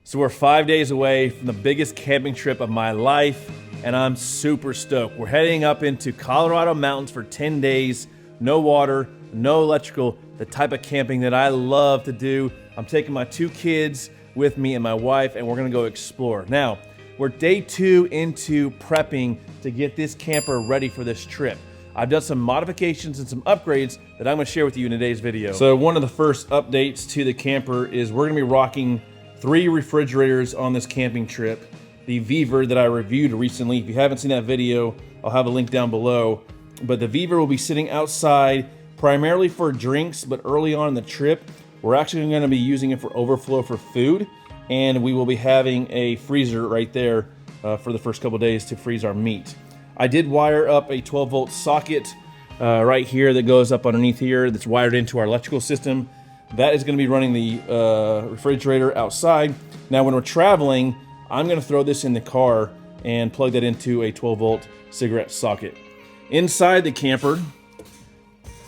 So we're 5 days away from the biggest camping trip of my life, and I'm super stoked. We're heading up into Colorado mountains for 10 days, no water, no electrical, the type of camping that I love to do. I'm taking my 2 kids with me and my wife, and we're gonna go explore. Now, we're day 2 into prepping to get this camper ready for this trip. I've done some modifications and some upgrades that I'm gonna share with you in today's video. So one of the first updates to the camper is we're gonna be rocking 3 refrigerators on this camping trip. The Viver that I reviewed recently, if you haven't seen that video, I'll have a link down below. But the Viver will be sitting outside primarily for drinks, but early on in the trip, we're actually gonna be using it for overflow for food, and we will be having a freezer right there for the first couple days to freeze our meat. I did wire up a 12-volt socket right here that goes up underneath here that's wired into our electrical system. That is gonna be running the refrigerator outside. Now when we're traveling, I'm gonna throw this in the car and plug that into a 12-volt cigarette socket. Inside the camper,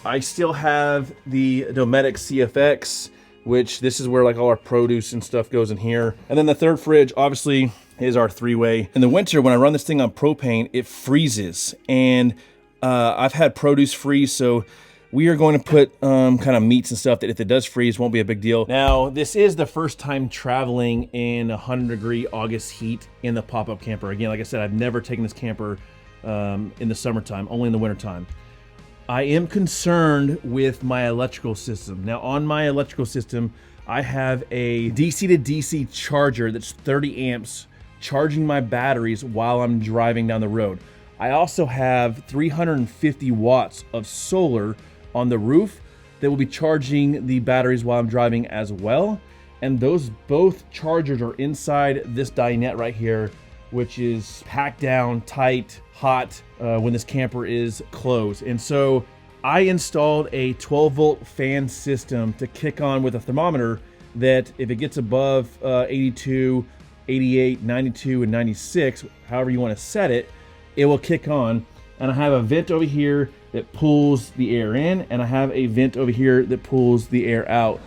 I still have the Dometic CFX, which this is where like all our produce and stuff goes in here. And then the third fridge, obviously, is our 3-way. In the winter, when I run this thing on propane, it freezes. And I've had produce freeze, so we are going to put kind of meats and stuff that if it does freeze, won't be a big deal. Now, this is the first time traveling in 100-degree August heat in the pop-up camper. Again, like I said, I've never taken this camper in the summertime, only in the wintertime. I am concerned with my electrical system. Now, on my electrical system, I have a DC to DC charger that's 30 amps charging my batteries while I'm driving down the road. I also have 350 watts of solar on the roof that will be charging the batteries while I'm driving as well. And those both chargers are inside this dinette right here, which is packed down, tight, hot when this camper is closed. And so I installed a 12-volt fan system to kick on with a thermometer that if it gets above 82, 88, 92, and 96, however you want to set it, it will kick on. And I have a vent over here that pulls the air in, and I have a vent over here that pulls the air out.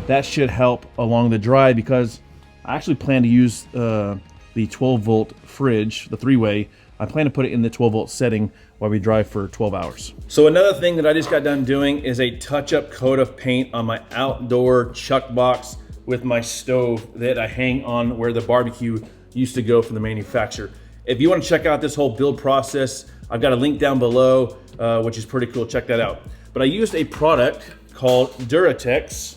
That should help along the drive because I actually plan to use the 12-volt fridge, the 3-way. I plan to put it in the 12-volt setting while we drive for 12 hours. So another thing that I just got done doing is a touch-up coat of paint on my outdoor chuck box with my stove that I hang on where the barbecue used to go from the manufacturer. If you want to check out this whole build process, I've got a link down below, which is pretty cool. Check that out. But I used a product called Duratex.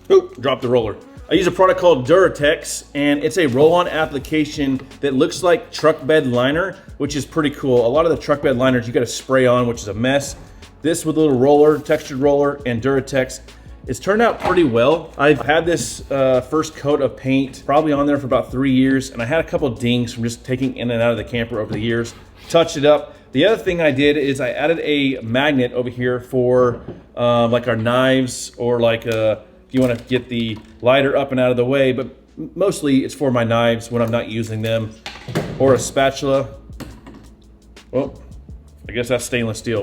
Oop, dropped the roller. I use a product called Duratex, and it's a roll-on application that looks like truck bed liner, which is pretty cool. A lot of the truck bed liners you gotta spray on, which is a mess. This with a little roller, textured roller, and Duratex, it's turned out pretty well. I've had this first coat of paint probably on there for about 3 years, and I had a couple dings from just taking in and out of the camper over the years. Touched it up. The other thing I did is I added a magnet over here for like our knives, or like you want to get the lighter up and out of the way, but mostly it's for my knives when I'm not using them, or a spatula. Well, I guess that's stainless steel.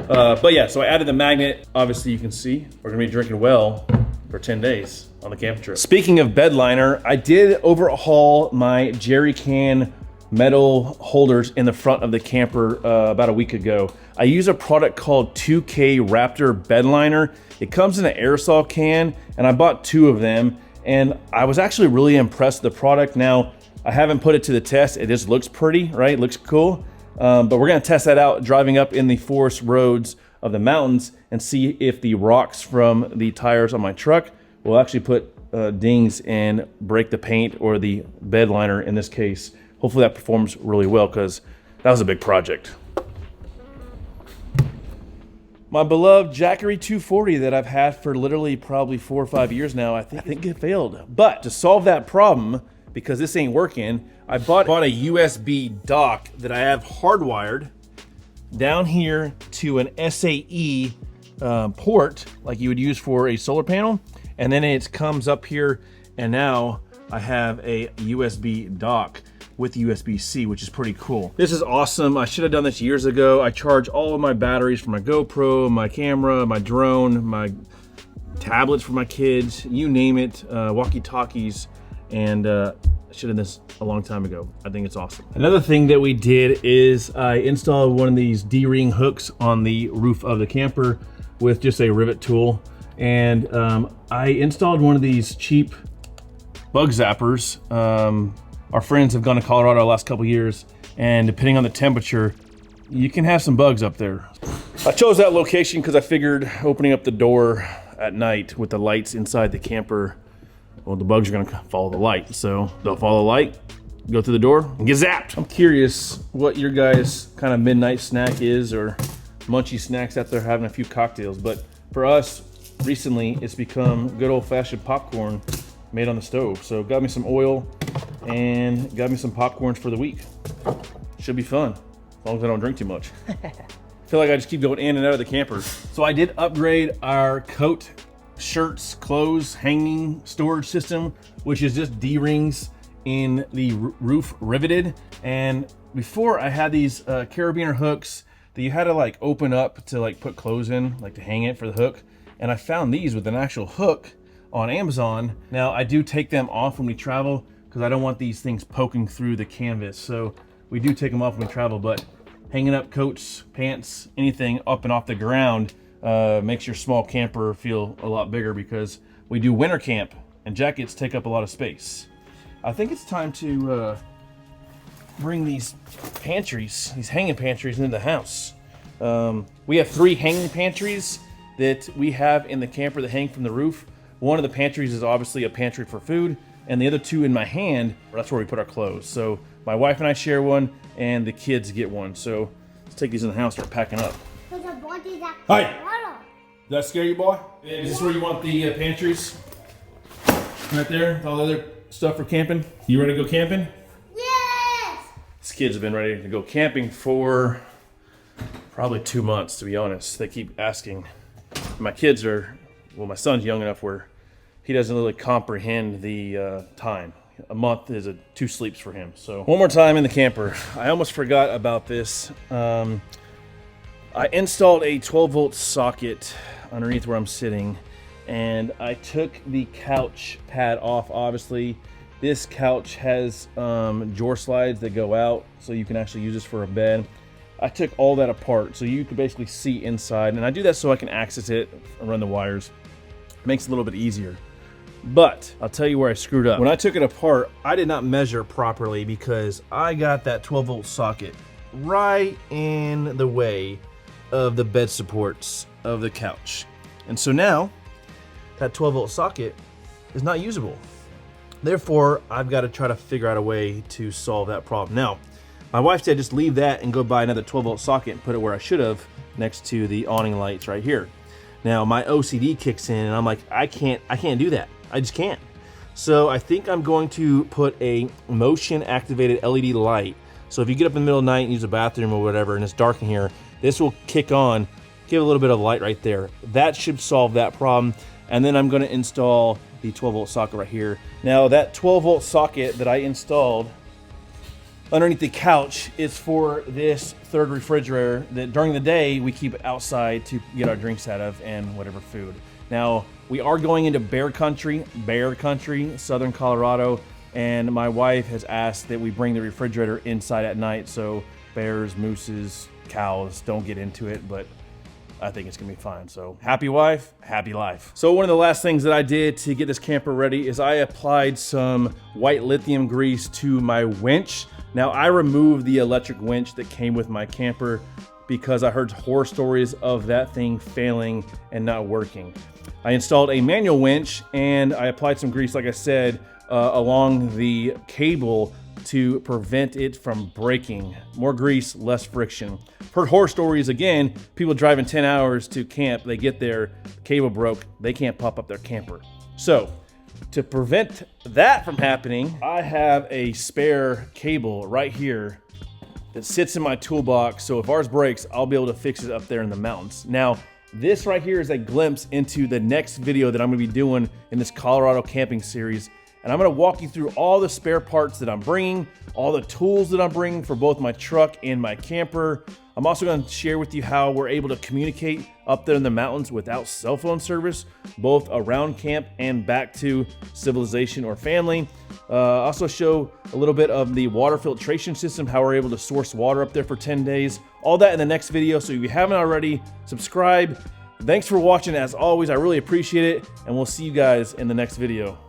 But yeah, so I added the magnet. Obviously you can see we're gonna be drinking well for 10 days on the camping trip. Speaking of bed liner, I did overhaul my jerry can metal holders in the front of the camper about a week ago. I use a product called 2K Raptor bed liner. It comes in an aerosol can, and I bought 2 of them, and I was actually really impressed with the product. Now, I haven't put it to the test. It just looks pretty, right? It looks cool. But we're gonna test that out driving up in the forest roads of the mountains and see if the rocks from the tires on my truck will actually put dings and break the paint or the bed liner in this case. Hopefully that performs really well because that was a big project. My beloved Jackery 240 that I've had for literally probably 4 or 5 years now, I think it failed. But to solve that problem, because this ain't working, I bought a USB dock that I have hardwired down here to an SAE port like you would use for a solar panel. And then it comes up here, and now I have a USB dock with USB-C, which is pretty cool. This is awesome. I should have done this years ago. I charge all of my batteries for my GoPro, my camera, my drone, my tablets for my kids, you name it, walkie-talkies, and I should have done this a long time ago. I think it's awesome. Another thing that we did is I installed one of these D-ring hooks on the roof of the camper with just a rivet tool. And I installed one of these cheap bug zappers. Our friends have gone to Colorado the last couple years, and depending on the temperature, you can have some bugs up there. I chose that location because I figured opening up the door at night with the lights inside the camper, well, the bugs are gonna follow the light. So they'll follow the light, go through the door, and get zapped. I'm curious what your guys' kind of midnight snack is, or munchy snacks after having a few cocktails. But for us, recently, it's become good old-fashioned popcorn made on the stove. So got me some oil and got me some popcorns for the week. Should be fun, as long as I don't drink too much. I feel like I just keep going in and out of the camper. So I did upgrade our coat, shirts, clothes, hanging storage system, which is just D-rings in the roof riveted. And before I had these carabiner hooks that you had to like open up to like put clothes in, like to hang it for the hook. And I found these with an actual hook on Amazon. Now I do take them off when we travel because I don't want these things poking through the canvas. So we do take them off when we travel, but hanging up coats, pants, anything up and off the ground makes your small camper feel a lot bigger because we do winter camp and jackets take up a lot of space. I think it's time to bring these pantries, these hanging pantries into the house. We have 3 hanging pantries that we have in the camper that hang from the roof. One of the pantries is obviously a pantry for food, and the other 2 in my hand, that's where we put our clothes. So my wife and I share one, and the kids get one. So let's take these in the house and start packing up. Hi! Did that scare you, boy? Is this where you want the pantries? Right there, with all the other stuff for camping? You ready to go camping? Yes! These kids have been ready to go camping for probably 2 months, to be honest. They keep asking. My kids are, well, my son's young enough where he doesn't really comprehend the time. A month is 2 sleeps for him. So one more time in the camper. I almost forgot about this. I installed a 12-volt socket underneath where I'm sitting, and I took the couch pad off. Obviously, this couch has drawer slides that go out, so you can actually use this for a bed. I took all that apart, so you can basically see inside, and I do that so I can access it and run the wires. It makes it a little bit easier. But I'll tell you where I screwed up. When I took it apart, I did not measure properly because I got that 12-volt socket right in the way of the bed supports of the couch. And so now, that 12-volt socket is not usable. Therefore, I've got to try to figure out a way to solve that problem. Now, my wife said just leave that and go buy another 12-volt socket and put it where I should have, next to the awning lights right here. Now, my OCD kicks in and I'm like, I can't do that. I just can't. So I think I'm going to put a motion activated LED light. So if you get up in the middle of the night and use a bathroom or whatever and it's dark in here, this will kick on, give a little bit of light right there. That should solve that problem. And then I'm going to install the 12-volt socket right here. Now that 12-volt socket that I installed underneath the couch is for this third refrigerator that during the day we keep outside to get our drinks out of and whatever food. Now, we are going into bear country, southern Colorado, and my wife has asked that we bring the refrigerator inside at night so bears, mooses, cows don't get into it, but I think it's gonna be fine. So happy wife, happy life. So one of the last things that I did to get this camper ready is I applied some white lithium grease to my winch. Now I removed the electric winch that came with my camper because I heard horror stories of that thing failing and not working. I installed a manual winch and I applied some grease, like I said, along the cable to prevent it from breaking. More grease, less friction. Heard horror stories again, people driving 10 hours to camp, they get there, cable broke, they can't pop up their camper. So, to prevent that from happening, I have a spare cable right here that sits in my toolbox, so if ours breaks, I'll be able to fix it up there in the mountains. Now, this right here is a glimpse into the next video that I'm gonna be doing in this Colorado camping series. And I'm gonna walk you through all the spare parts that I'm bringing, all the tools that I'm bringing for both my truck and my camper. I'm also going to share with you how we're able to communicate up there in the mountains without cell phone service, both around camp and back to civilization or family. Also show a little bit of the water filtration system, how we're able to source water up there for 10 days. All that in the next video, so if you haven't already, subscribe. Thanks for watching as always, I really appreciate it, and we'll see you guys in the next video.